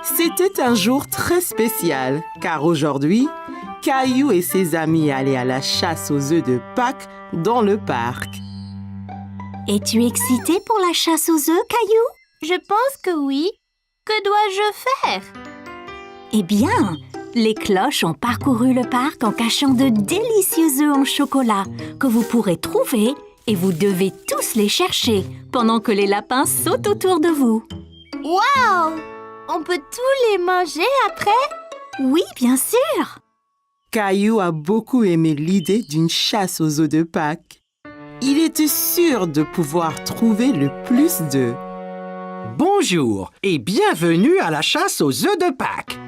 C'était un jour très spécial, car aujourd'hui, Caillou et ses amis allaient à la chasse aux œufs de Pâques dans le parc. Es-tu excité pour la chasse aux œufs, Caillou? Je pense que oui. Que dois-je faire? Eh bien, les cloches ont parcouru le parc en cachant de délicieux œufs en chocolat que vous pourrez trouver et vous devez tous les chercher pendant que les lapins sautent autour de vous. Waouh! On peut tous les manger après? Oui, bien sûr! Caillou a beaucoup aimé l'idée d'une chasse aux œufs de Pâques. Il était sûr de pouvoir trouver le plus d'œufs. Bonjour et bienvenue à la chasse aux œufs de Pâques.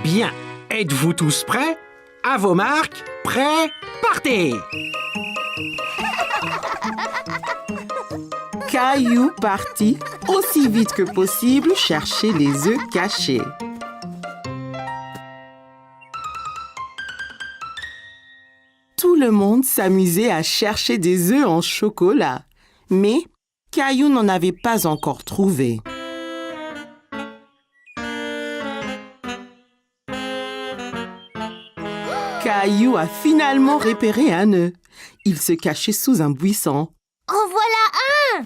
Bien, êtes-vous tous prêts? À vos marques, prêts, partez! Caillou partit aussi vite que possible chercher les œufs cachés. Tout le monde s'amusait à chercher des œufs en chocolat, mais Caillou n'en avait pas encore trouvé. Caillou a finalement repéré un œuf. Il se cachait sous un buisson. En voilà un!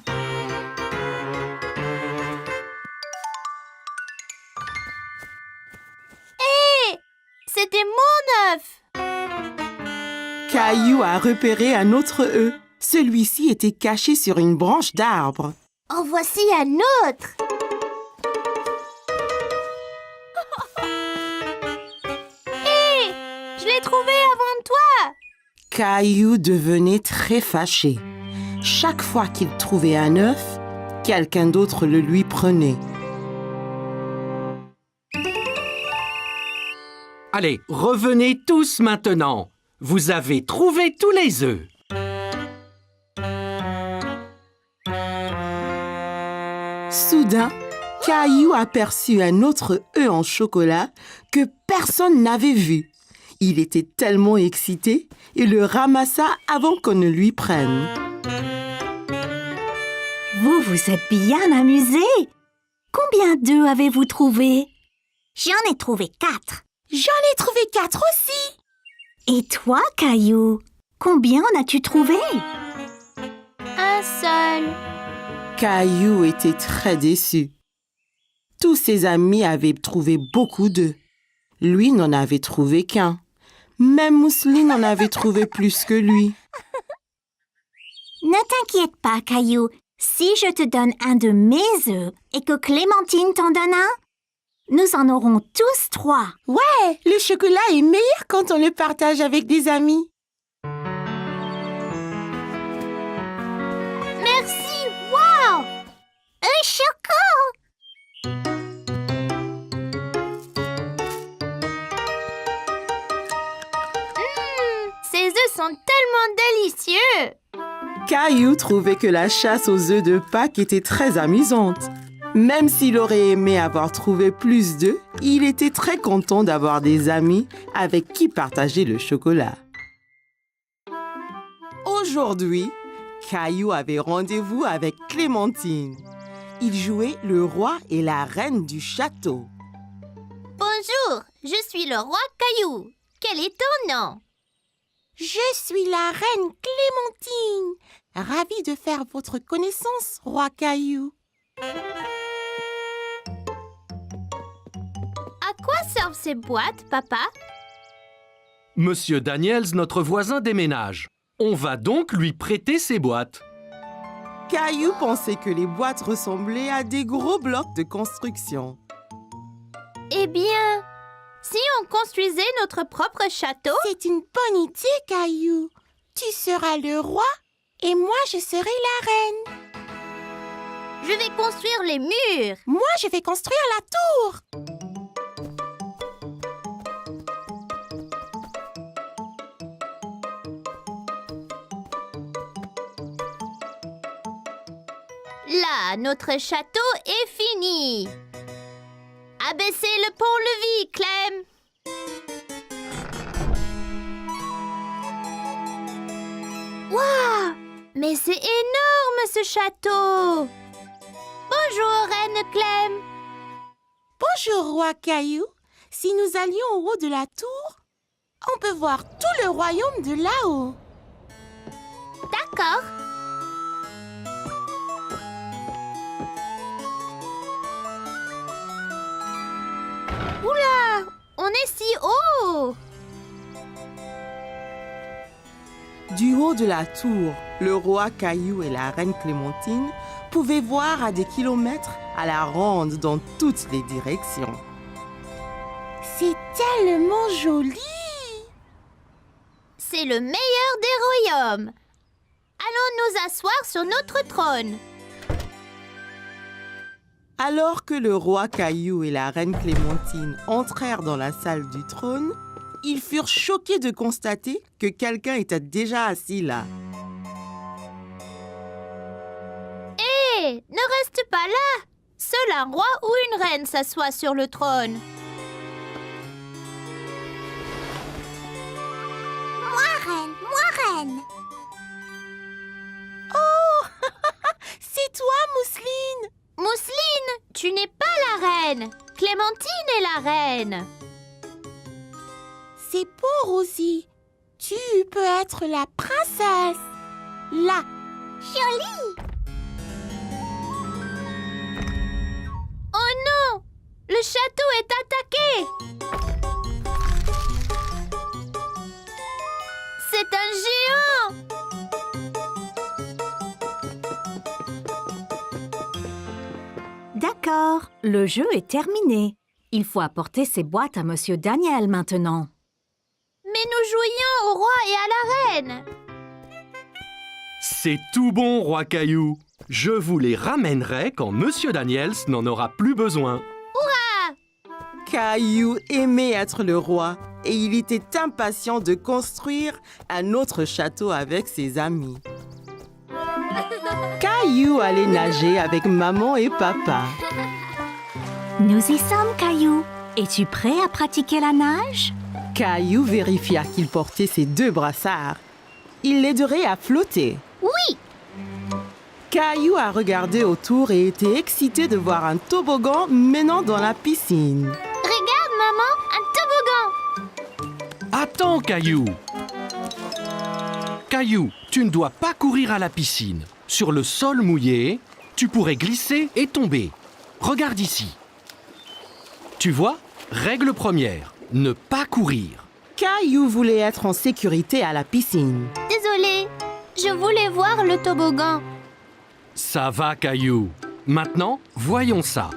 Hé! C'était mon œuf! Caillou a repéré un autre œuf. Celui-ci était caché sur une branche d'arbre. En voici un autre! Hé! Je l'ai trouvé avant toi! Caillou devenait très fâché. Chaque fois qu'il trouvait un œuf, quelqu'un d'autre le lui prenait. Allez, revenez tous maintenant. Vous avez trouvé tous les œufs. Soudain, Caillou aperçut un autre œuf en chocolat que personne n'avait vu. Il était tellement excité et le ramassa avant qu'on ne lui prenne. Vous vous êtes bien amusés. Combien d'œufs avez-vous trouvé? J'en ai trouvé 4. J'en ai trouvé 4 aussi. Et toi, Caillou, combien en as-tu trouvé? Un seul. Caillou était très déçu. Tous ses amis avaient trouvé beaucoup d'œufs. Lui n'en avait trouvé qu'un. Même Mousseline en avait trouvé plus que lui. Ne t'inquiète pas, Caillou. Si je te donne un de mes œufs et que Clémentine t'en donne un, nous en aurons tous 3. Ouais, le chocolat est meilleur quand on le partage avec des amis. Merci! Wow! Un choco! Ces œufs sont tellement délicieux! Caillou trouvait que la chasse aux œufs de Pâques était très amusante. Même s'il aurait aimé avoir trouvé plus d'œufs, il était très content d'avoir des amis avec qui partager le chocolat. Aujourd'hui, Caillou avait rendez-vous avec Clémentine. Ils jouaient le roi et la reine du château. Bonjour, je suis le roi Caillou. Quel est ton nom? Je suis la reine Clémentine. Ravie de faire votre connaissance, roi Caillou. À quoi servent ces boîtes, papa? Monsieur Daniels, notre voisin, déménage. On va donc lui prêter ses boîtes. Caillou pensait que les boîtes ressemblaient à des gros blocs de construction. Eh bien, si on construisait notre propre château? C'est une bonne idée, Caillou. Tu seras le roi et moi, je serai la reine. Je vais construire les murs. Moi, je vais construire la tour. Là, notre château est fini. Abaissez le pont-levis, Clem. Waouh! Mais c'est énorme, ce château! Bonjour, Reine Clem! Bonjour, roi Caillou. Si nous allions au haut de la tour, on peut voir tout le royaume de là-haut. D'accord. Oula, on est si haut. Du haut de la tour, le roi Caillou et la reine Clémentine pouvaient voir à des kilomètres à la ronde dans toutes les directions. C'est tellement joli! C'est le meilleur des royaumes. Allons nous asseoir sur notre trône. Alors que le roi Caillou et la reine Clémentine entrèrent dans la salle du trône, ils furent choqués de constater que quelqu'un était déjà assis là. Hé, ne reste pas là. Seul un roi ou une reine s'assoit sur le trône. Moi reine. Oh, c'est toi, Mousseline! Mousseline, tu n'es pas la reine. Clémentine est la reine. C'est pour Rosie. Tu peux être la princesse. Là. Jolie. Oh non, le château est attaqué. C'est un géant. D'accord, le jeu est terminé. Il faut apporter ces boîtes à Monsieur Daniel maintenant. Mais nous jouions au roi et à la reine. C'est tout bon, roi Caillou. Je vous les ramènerai quand Monsieur Daniels n'en aura plus besoin. Caillou aimait être le roi et il était impatient de construire un autre château avec ses amis. Caillou allait nager avec maman et papa. Nous y sommes, Caillou. Es-tu prêt à pratiquer la nage? Caillou vérifia qu'il portait ses 2 brassards. Il l'aiderait à flotter. Oui. Caillou a regardé autour et était excité de voir un toboggan menant dans la piscine. Regarde, maman, un toboggan. Attends, Caillou. Caillou, tu ne dois pas courir à la piscine. Sur le sol mouillé, tu pourrais glisser et tomber. Regarde ici. Tu vois, règle première, ne pas courir. Caillou voulait être en sécurité à la piscine. Désolée, je voulais voir le toboggan. Ça va, Caillou. Maintenant, voyons ça.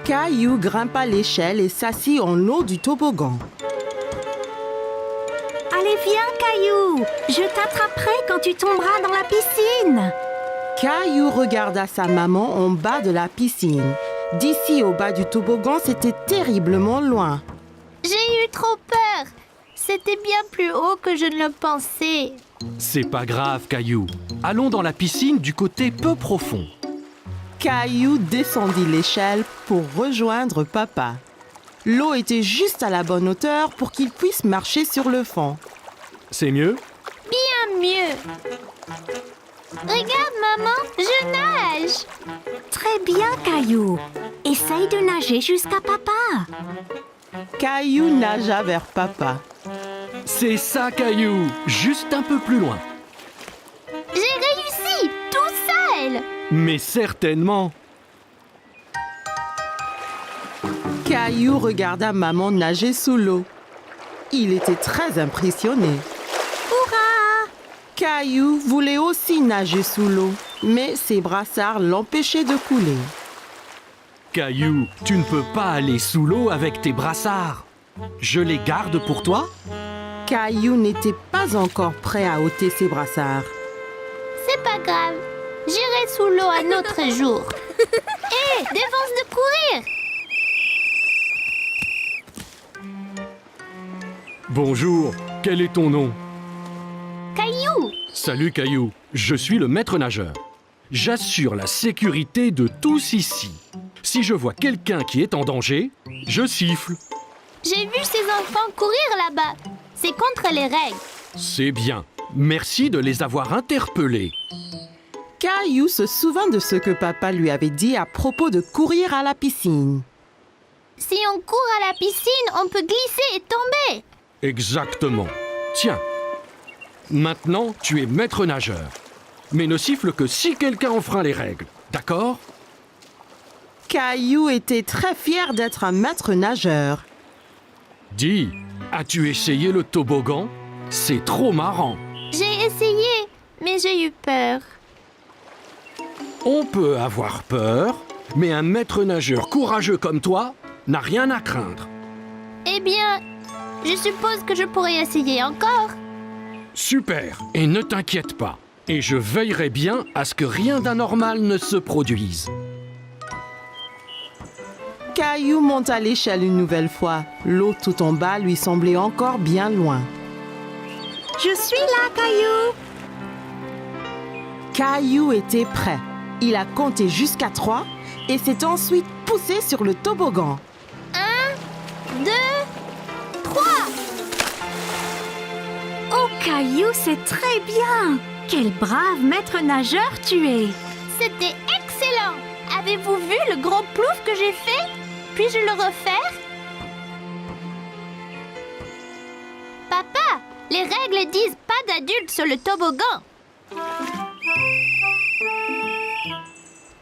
Caillou grimpa l'échelle et s'assit en haut du toboggan. Allez, viens, Caillou. Je t'attraperai quand tu tomberas dans la piscine. Caillou regarda sa maman en bas de la piscine. D'ici au bas du toboggan, c'était terriblement loin. J'ai eu trop peur. C'était bien plus haut que je ne le pensais. C'est pas grave, Caillou. Allons dans la piscine du côté peu profond. Caillou descendit l'échelle pour rejoindre papa. L'eau était juste à la bonne hauteur pour qu'il puisse marcher sur le fond. C'est mieux? Bien mieux. Regarde, maman, je nage. Très bien, Caillou. Essaye de nager jusqu'à papa. Caillou nagea vers papa. C'est ça, Caillou. Juste un peu plus loin. J'ai réussi, tout seul. Mais certainement. Caillou regarda maman nager sous l'eau. Il était très impressionné. Hurrah! Caillou voulait aussi nager sous l'eau, mais ses brassards l'empêchaient de couler. Caillou, tu ne peux pas aller sous l'eau avec tes brassards. Je les garde pour toi? Caillou n'était pas encore prêt à ôter ses brassards. C'est pas grave, j'irai sous l'eau un autre jour. Hé, défense de courir. Bonjour, quel est ton nom? Caillou. Salut Caillou, je suis le maître nageur. J'assure la sécurité de tous ici. Si je vois quelqu'un qui est en danger, je siffle. J'ai vu ces enfants courir là-bas. C'est contre les règles. C'est bien. Merci de les avoir interpellés. Caillou se souvint de ce que papa lui avait dit à propos de courir à la piscine. Si on court à la piscine, on peut glisser et tomber. Exactement. Tiens, maintenant tu es maître nageur. Mais ne siffle que si quelqu'un enfreint les règles, d'accord? Caillou était très fier d'être un maître nageur. Dis, as-tu essayé le toboggan? C'est trop marrant. J'ai essayé, mais j'ai eu peur. On peut avoir peur, mais un maître nageur courageux comme toi n'a rien à craindre. Eh bien, je suppose que je pourrais essayer encore. Super, et ne t'inquiète pas. Et je veillerai bien à ce que rien d'anormal ne se produise. Caillou monta l'échelle une nouvelle fois. L'eau tout en bas lui semblait encore bien loin. Je suis là, Caillou. Caillou était prêt. Il a compté jusqu'à 3 et s'est ensuite poussé sur le toboggan. 1, 2, 3. Oh, Caillou, c'est très bien. Quel brave maître nageur tu es. C'était excellent. Avez-vous vu le gros plouf que j'ai fait? Puis-je le refaire? Papa, les règles disent pas d'adultes sur le toboggan.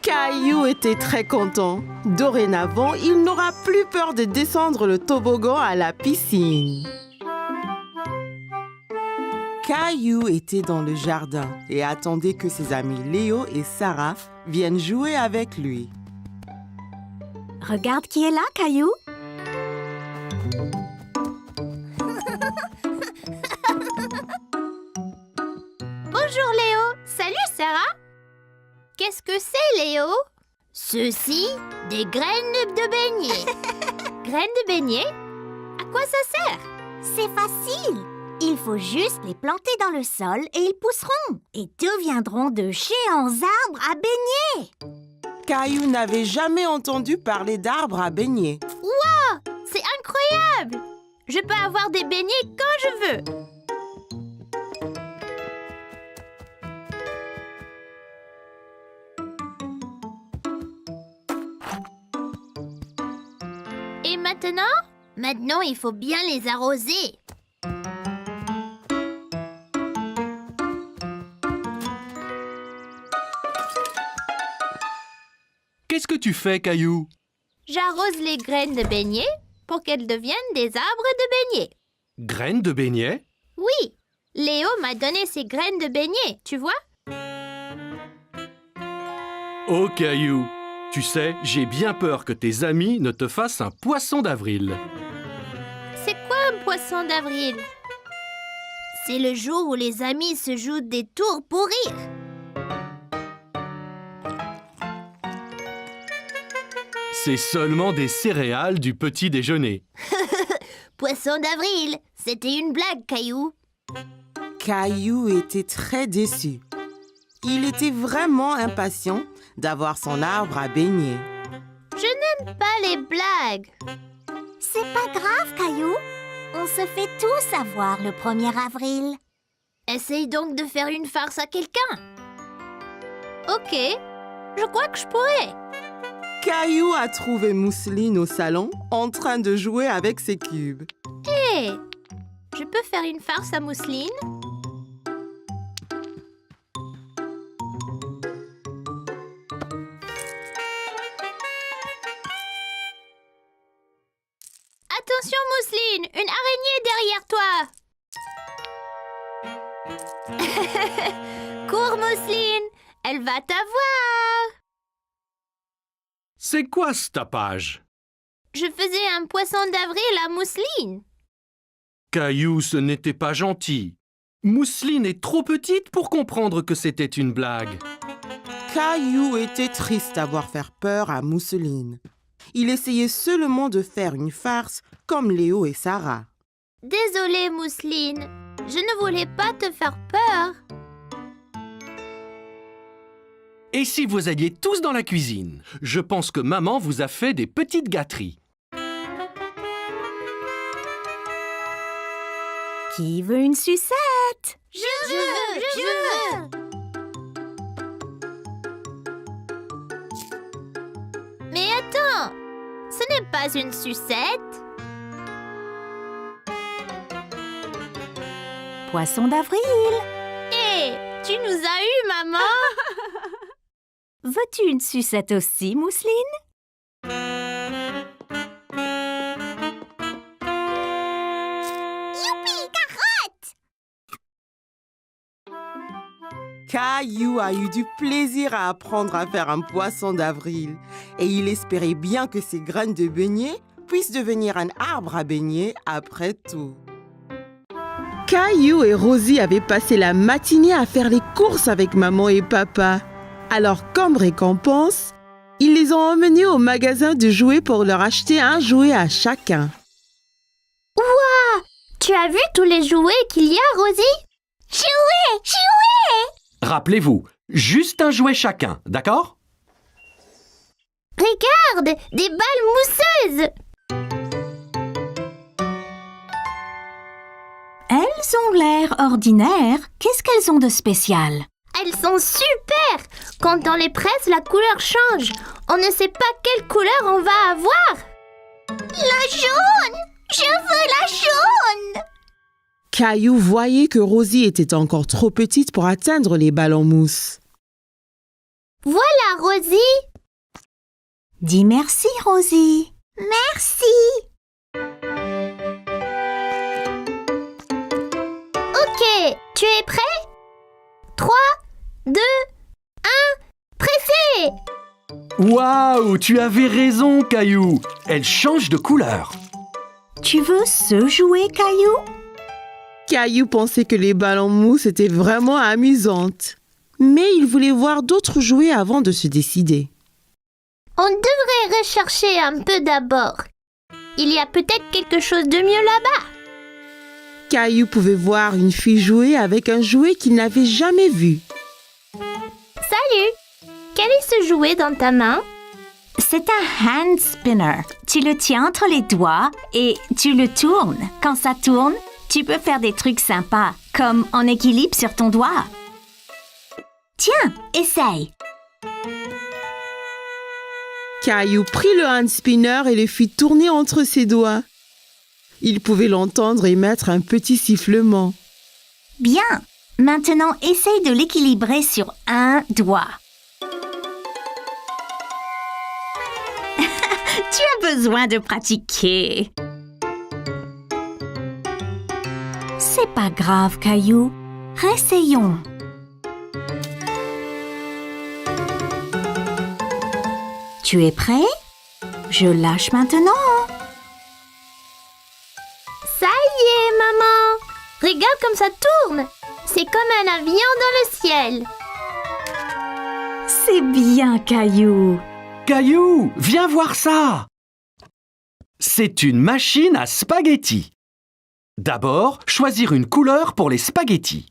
Caillou était très content. Dorénavant, il n'aura plus peur de descendre le toboggan à la piscine. Caillou était dans le jardin et attendait que ses amis Léo et Sarah viennent jouer avec lui. Regarde qui est là, Caillou. Bonjour Léo. Salut Sarah. Qu'est-ce que c'est Léo? Ceci, des graines de beignet. Graines de beignet? À quoi ça sert? C'est facile. Il faut juste les planter dans le sol et ils pousseront et deviendront de géants arbres à beignets. Caillou n'avait jamais entendu parler d'arbres à beignets. Wow! C'est incroyable! Je peux avoir des beignets quand je veux. Et maintenant? Maintenant, il faut bien les arroser. Qu'est-ce que tu fais, Caillou? J'arrose les graines de beignets pour qu'elles deviennent des arbres de beignets. Graines de beignets? Oui, Léo m'a donné ces graines de beignets, tu vois? Oh, Caillou, tu sais, j'ai bien peur que tes amis ne te fassent un poisson d'avril. C'est quoi un poisson d'avril? C'est le jour où les amis se jouent des tours pour rire. C'est seulement des céréales du petit déjeuner. Poisson d'avril, c'était une blague, Caillou. Caillou était très déçu. Il était vraiment impatient d'avoir son arbre à beignets. Je n'aime pas les blagues. C'est pas grave, Caillou. On se fait tous avoir le 1er avril. Essaye donc de faire une farce à quelqu'un. Ok, je crois que je pourrais. Caillou a trouvé Mousseline au salon en train de jouer avec ses cubes. Hé, je peux faire une farce à Mousseline? Attention Mousseline, une araignée derrière toi. Cours Mousseline, elle va t'avoir. C'est quoi ce tapage? Je faisais un poisson d'avril à Mousseline. Caillou, ce n'était pas gentil. Mousseline est trop petite pour comprendre que c'était une blague. Caillou était triste d'avoir fait peur à Mousseline. Il essayait seulement de faire une farce comme Léo et Sarah. Désolée Mousseline, je ne voulais pas te faire peur. Et si vous alliez tous dans la cuisine? Je pense que maman vous a fait des petites gâteries. Qui veut une sucette? Je veux. n'est pas une sucette. Poisson d'avril. Hé, tu nous as eu, maman. Veux-tu une sucette aussi, Mousseline? Youpi, carotte! Caillou a eu du plaisir à apprendre à faire un poisson d'avril et il espérait bien que ses graines de beignet puissent devenir un arbre à beignets après tout. Caillou et Rosie avaient passé la matinée à faire les courses avec maman et papa. Alors, comme récompense, ils les ont emmenés au magasin de jouets pour leur acheter un jouet à chacun. Tu as vu tous les jouets qu'il y a, Rosie? Jouer! Rappelez-vous, juste un jouet chacun, d'accord? Regarde, des balles mousseuses. Elles ont l'air ordinaires. Qu'est-ce qu'elles ont de spécial? Elles sont super. Quand on les presse, la couleur change. On ne sait pas quelle couleur on va avoir. La jaune! Je veux la jaune! Caillou voyait que Rosie était encore trop petite pour atteindre les balles en mousse. Voilà, Rosie. Dis merci, Rosie. Merci! Ok, tu es prêt? 3, 2, 1, pressez! Waouh, tu avais raison, Caillou. Elle change de couleur. Tu veux ce jouet, Caillou? Caillou pensait que les balles en mousse étaient vraiment amusantes. Mais il voulait voir d'autres jouets avant de se décider. On devrait rechercher un peu d'abord. Il y a peut-être quelque chose de mieux là-bas. Caillou pouvait voir une fille jouer avec un jouet qu'il n'avait jamais vu. Salut! Quel est ce jouet dans ta main? C'est un hand spinner. Tu le tiens entre les doigts et tu le tournes. Quand ça tourne, tu peux faire des trucs sympas, comme en équilibre sur ton doigt. Tiens, essaye. Caillou prit le hand spinner et le fit tourner entre ses doigts. Il pouvait l'entendre émettre un petit sifflement. Bien. Maintenant, essaye de l'équilibrer sur un doigt. Tu as besoin de pratiquer. C'est pas grave, Caillou. Réessayons. Tu es prêt? Je lâche maintenant. Ça y est, maman! Regarde comme ça tourne! C'est comme un avion dans le ciel. C'est bien, Caillou. Caillou, viens voir ça. C'est une machine à spaghettis. D'abord, choisir une couleur pour les spaghettis.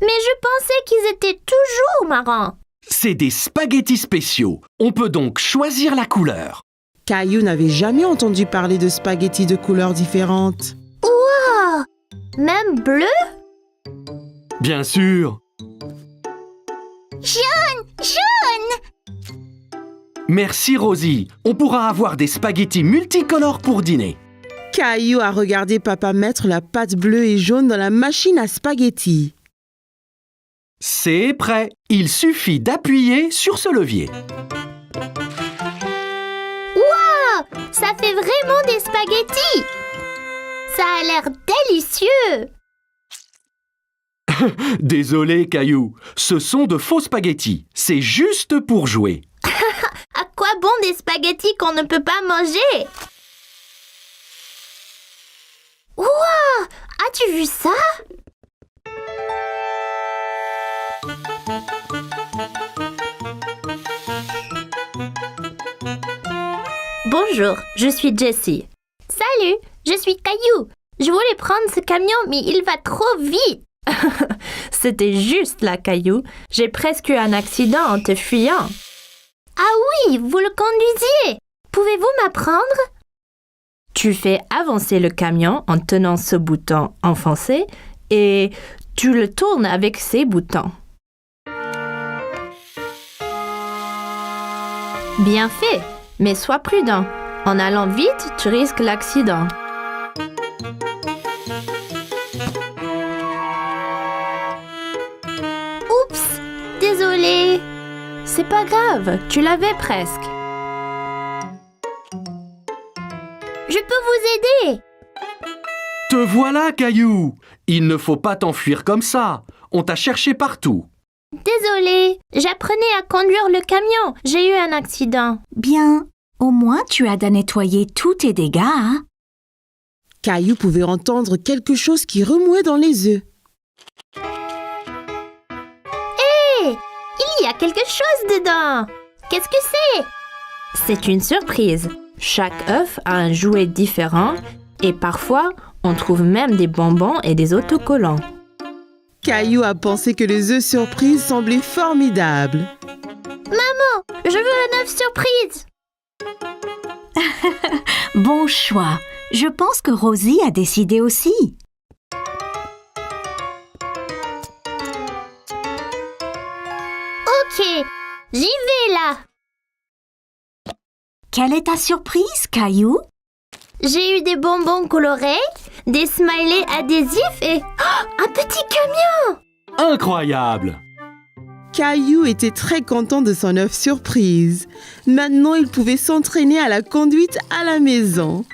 Mais je pensais qu'ils étaient toujours marrants. C'est des spaghettis spéciaux. On peut donc choisir la couleur. Caillou n'avait jamais entendu parler de spaghettis de couleurs différentes. Wow! Même bleu? Bien sûr. Jaune! Merci Rosie. On pourra avoir des spaghettis multicolores pour dîner. Caillou a regardé papa mettre la pâte bleue et jaune dans la machine à spaghettis. C'est prêt. Il suffit d'appuyer sur ce levier. Wow! Ça fait vraiment des spaghettis! Ça a l'air délicieux! Désolé Caillou, ce sont de faux spaghettis. C'est juste pour jouer. À quoi bon des spaghettis qu'on ne peut pas manger? Wow! As-tu vu ça? Bonjour, je suis Jessie. Salut, je suis Caillou. Je voulais prendre ce camion, mais il va trop vite. C'était juste là, Caillou. J'ai presque eu un accident en te fuyant. Ah oui, vous le conduisiez. Pouvez-vous m'apprendre? Tu fais avancer le camion en tenant ce bouton enfoncé et tu le tournes avec ces boutons. Bien fait, mais sois prudent. En allant vite, tu risques l'accident. Oups, désolée. C'est pas grave, tu l'avais presque. Je peux vous aider. Te voilà, Caillou! Il ne faut pas t'enfuir comme ça. On t'a cherché partout. Désolée, j'apprenais à conduire le camion. J'ai eu un accident. Bien, au moins tu as à nettoyer tous tes dégâts, hein? Caillou pouvait entendre quelque chose qui remuait dans les œufs. Il y a quelque chose dedans. Qu'est-ce que c'est? C'est une surprise. Chaque œuf a un jouet différent et parfois, on trouve même des bonbons et des autocollants. Caillou a pensé que les œufs surprises semblaient formidables. Je veux un œuf surprise. Bon choix. Je pense que Rosie a décidé aussi. Ok, j'y vais là. Quelle est ta surprise, Caillou? J'ai eu des bonbons colorés, des smileys adhésifs et un petit camion. Incroyable! Caillou était très content de son œuf surprise. Maintenant, il pouvait s'entraîner à la conduite à la maison.